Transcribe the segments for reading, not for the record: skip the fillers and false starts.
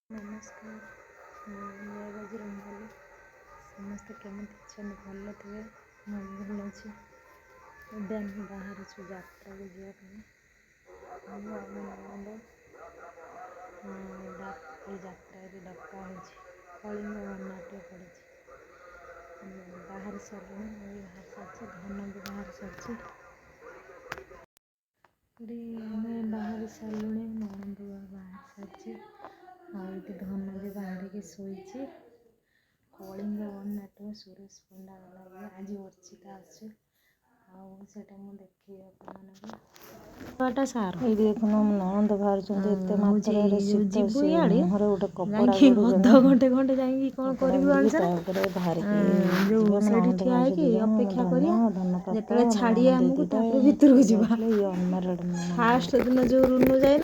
नमस्कार। जय बजरंगबली। समस्ते केमती अच्छे भल थे। मुझे भल अच्छी। ଏବେ ଆମେ ବାହାରିଛୁ ଯାତ୍ରାକୁ ଯିବା ପାଇଁ। ଆମ ନଣନ୍ଦ ଏଇ ଯାତ୍ରାରେ ଡକା ହେଉଛି। କଳିଙ୍ଗ ଗଣନାଟ୍ୟ ପଡ଼ିଛି। ଆମେ ବାହାରି ସାରିଲୁଣି। ମୁଁ ବି ବାହାରି ସାରିଛି, ଧନ ବି ବାହାରି ସାରିଛି। ଆମେ ବାହାରି ସାରିଲୁଣି। ନଣନ୍ଦ ବାହାରି ସାରିଛି। ଆଉ ଏଠି ଧନ ବି ବାହାରିକି ଶୋଇଛି। କଳିଙ୍ଗ ଗଣନାଟ୍ୟ ସୁରେଶ ପଣ୍ଡା ଲାଗେ ଆଜି ଅର୍ଚ୍ଚିତା ଆସୁଛି। ଆଉ ସେଇଟା ମୁଁ ଦେଖେଇବି ଆପଣମାନଙ୍କୁ। ଏଇଠି ଦେଖୁନ ନଣନ୍ଦ ବାହାରୁଛନ୍ତି ଏତେ ମାତ୍ରାରେ ଶୀତ ଯିବୁ ସେ ଇଆଡ଼େ ମୁହଁରେ ଗୋଟେ କପଡ଼ା ଯାଇକି ଗୁଡ଼ୁଛନ୍ତି। ଅଧଘଣ୍ଟେ ଘଣ୍ଟେ ଯାଇକି କ'ଣ କପଡ଼ା କରିବୁ ଗୁଡିକି ଆନ୍ସର ତାପରେ ବାହାରିକି ଯୋଉ ଯିବେ। ମୋ ସେଇଠି ନଣନ୍ଦ ଠିଆ ଭାଉଜ ହେଇକି ଦି ଜଣ, ମୋ ଅପେକ୍ଷା କରିବା ଧନ ଧନ ପାପା, ଯେତେବେଳେ ମୋ ଛାଡ଼ିବେ ନଣନ୍ଦେଇ ଆମକୁ ଦିଟା, ତାପରେ ମୋ ଭିତରକୁ ପୁଅ ଯିବା। ଯାଉଥିଲେ। ଇଏ ଅନମ୍ୟାରେଡ୍ ନଣନ୍ଦ। ଫାଷ୍ଟ ଦିନ ଯୋଉ ରୁନୁ ଯାଇ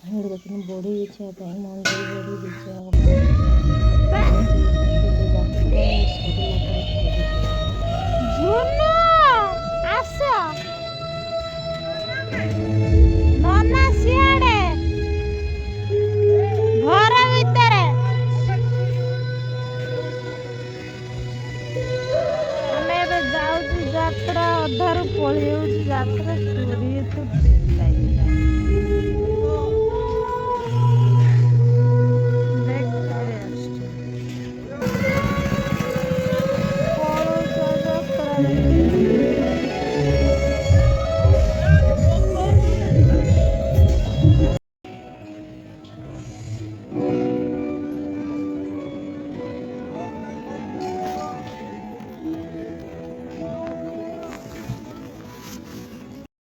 ଏଇଠି ଦେଖୁନ ବଢ଼ି ବିଛିବା ପାଇଁ ମଞ୍ଜୁରୀ ବଢ଼ି ବିଛିବା ପାଇଁ ବସେଇଛନ୍ତି। ଯାତ୍ରା ସରିଲା ପରେ ଖାଇକି ଯିବେ। ନନା ସିଆଡ଼େ ଘର ଭିତରେ ଆମେ ଏବେ ଯାଉଛୁ। ଯାତ୍ରା ଅଧାରୁ ପଳେଇ ଯାଉଛି। ଯାତ୍ରା ଷ୍ଟୋରି ଏତେ ଭଲ ଲାଗିଲାନି।